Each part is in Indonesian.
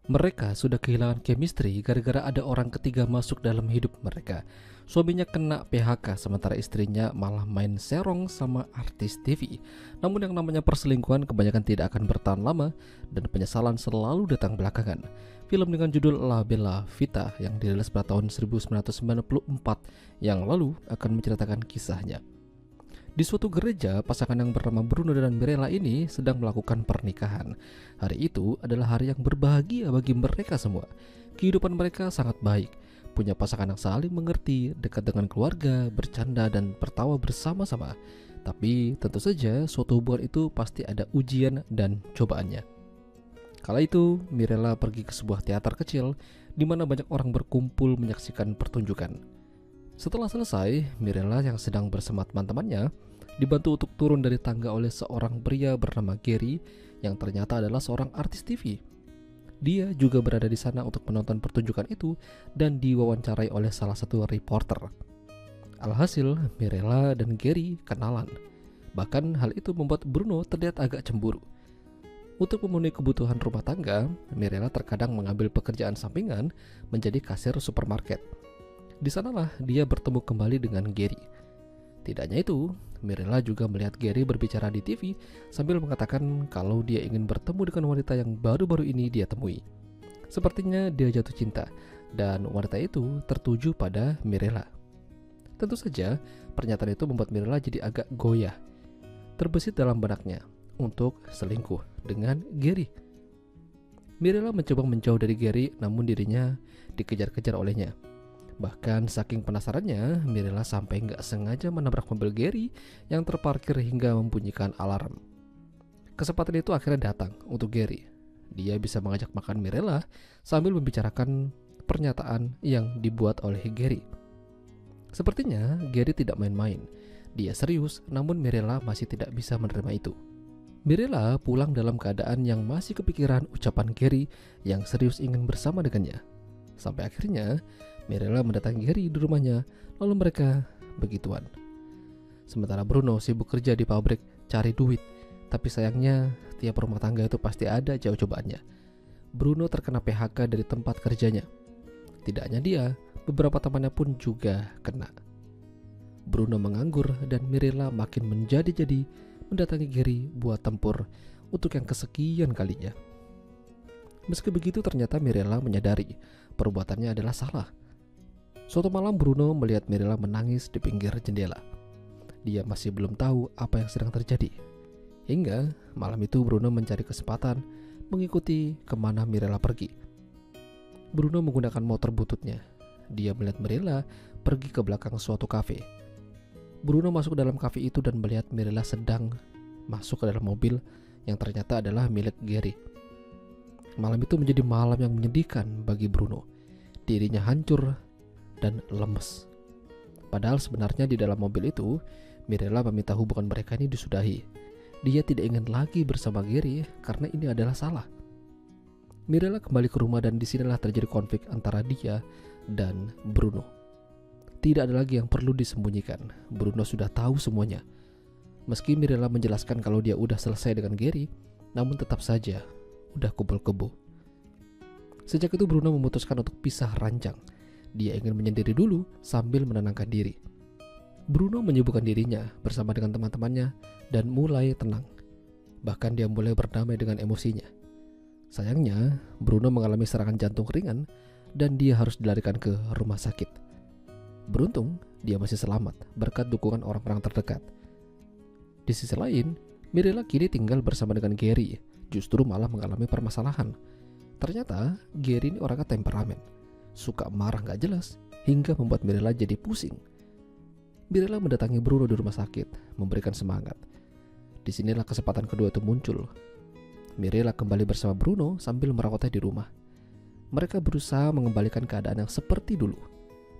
Mereka sudah kehilangan chemistry gara-gara ada orang ketiga masuk dalam hidup mereka. Suaminya kena PHK sementara istrinya malah main serong sama artis TV. Namun yang namanya perselingkuhan kebanyakan tidak akan bertahan lama dan penyesalan selalu datang belakangan. Film dengan judul La Bella Vita yang dirilis pada tahun 1994 yang lalu akan menceritakan kisahnya. Di suatu gereja, pasangan yang bernama Bruno dan Mirella ini sedang melakukan pernikahan. Hari itu adalah hari yang berbahagia bagi mereka semua. Kehidupan mereka sangat baik, punya pasangan yang saling mengerti, dekat dengan keluarga, bercanda dan tertawa bersama-sama. Tapi tentu saja suatu hubungan itu pasti ada ujian dan cobaannya. Kala itu, Mirella pergi ke sebuah teater kecil di mana banyak orang berkumpul menyaksikan pertunjukan. Setelah selesai, Mirella yang sedang bersama teman-temannya dibantu untuk turun dari tangga oleh seorang pria bernama Gary yang ternyata adalah seorang artis TV. Dia juga berada di sana untuk menonton pertunjukan itu dan diwawancarai oleh salah satu reporter. Alhasil, Mirella dan Gary kenalan. Bahkan hal itu membuat Bruno terlihat agak cemburu. Untuk memenuhi kebutuhan rumah tangga, Mirella terkadang mengambil pekerjaan sampingan menjadi kasir supermarket. Di sanalah dia bertemu kembali dengan Gary. Tidak hanya itu, Mirella juga melihat Gary berbicara di TV sambil mengatakan kalau dia ingin bertemu dengan wanita yang baru-baru ini dia temui. Sepertinya dia jatuh cinta dan wanita itu tertuju pada Mirella. Tentu saja, pernyataan itu membuat Mirella jadi agak goyah. Terbesit dalam benaknya untuk selingkuh dengan Gary. Mirella mencoba menjauh dari Gary, namun dirinya dikejar-kejar olehnya. Bahkan saking penasarannya, Mirella sampai nggak sengaja menabrak mobil Gary yang terparkir hingga membunyikan alarm. Kesempatan itu akhirnya datang untuk Gary. Dia bisa mengajak makan Mirella sambil membicarakan pernyataan yang dibuat oleh Gary. Sepertinya Gary tidak main-main. Dia serius, namun Mirella masih tidak bisa menerima itu. Mirella pulang dalam keadaan yang masih kepikiran ucapan Gary yang serius ingin bersama dengannya. Sampai akhirnya Mirella mendatangi Gary di rumahnya, lalu mereka begituan. Sementara Bruno sibuk kerja di pabrik cari duit, tapi sayangnya tiap rumah tangga itu pasti ada aja cobaannya. Bruno terkena PHK dari tempat kerjanya. Tidak hanya dia, beberapa temannya pun juga kena. Bruno menganggur dan Mirella makin menjadi-jadi mendatangi Gary buat tempur untuk yang kesekian kalinya. Meski begitu ternyata Mirella menyadari perbuatannya adalah salah. Suatu malam Bruno melihat Mirella menangis di pinggir jendela. Dia masih belum tahu apa yang sedang terjadi. Hingga malam itu Bruno mencari kesempatan mengikuti kemana Mirella pergi. Bruno menggunakan motor bututnya. Dia melihat Mirella pergi ke belakang suatu kafe. Bruno masuk ke dalam kafe itu dan melihat Mirella sedang masuk ke dalam mobil yang ternyata adalah milik Gary. Malam itu menjadi malam yang menyedihkan bagi Bruno. Dirinya hancur dan lemes. Padahal sebenarnya di dalam mobil itu, Mirella meminta hubungan mereka ini disudahi. Dia tidak ingin lagi bersama Gary karena ini adalah salah. Mirella kembali ke rumah dan disinilah terjadi konflik antara dia dan Bruno. Tidak ada lagi yang perlu disembunyikan. Bruno sudah tahu semuanya. Meski Mirella menjelaskan kalau dia udah selesai dengan Gary, namun tetap saja udah kumpul-kebo. Sejak itu Bruno memutuskan untuk pisah ranjang. Dia ingin menyendiri dulu sambil menenangkan diri. Bruno menyibukkan dirinya bersama dengan teman-temannya dan mulai tenang. Bahkan dia mulai berdamai dengan emosinya. Sayangnya, Bruno mengalami serangan jantung ringan dan dia harus dilarikan ke rumah sakit. Beruntung, dia masih selamat berkat dukungan orang-orang terdekat. Di sisi lain, Mirella kini tinggal bersama dengan Gary, justru malah mengalami permasalahan. Ternyata, Gary ini orangnya temperamen. Suka marah gak jelas hingga membuat Mirella jadi pusing. Mirella mendatangi Bruno di rumah sakit, memberikan semangat. Disinilah kesempatan kedua itu muncul. Mirella kembali bersama Bruno sambil merawatnya di rumah. Mereka berusaha mengembalikan keadaan yang seperti dulu,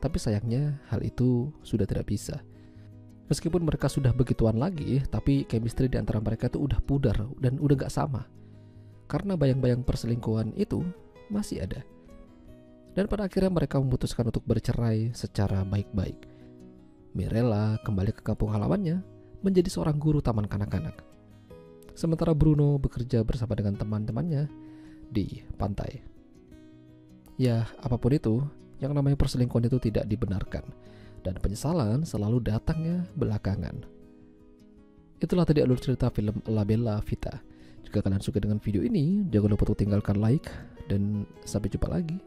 tapi sayangnya hal itu sudah tidak bisa. Meskipun mereka sudah begituan lagi, tapi chemistry di antara mereka itu udah pudar dan udah gak sama. Karena bayang-bayang perselingkuhan itu masih ada. Dan pada akhirnya mereka memutuskan untuk bercerai secara baik-baik. Mirella kembali ke kampung halamannya menjadi seorang guru taman kanak-kanak. Sementara Bruno bekerja bersama dengan teman-temannya di pantai. Ya, apapun itu, yang namanya perselingkuhan itu tidak dibenarkan. Dan penyesalan selalu datangnya belakangan. Itulah tadi alur cerita film La Bella Vita. Jika kalian suka dengan video ini, jangan lupa untuk tinggalkan like dan sampai jumpa lagi.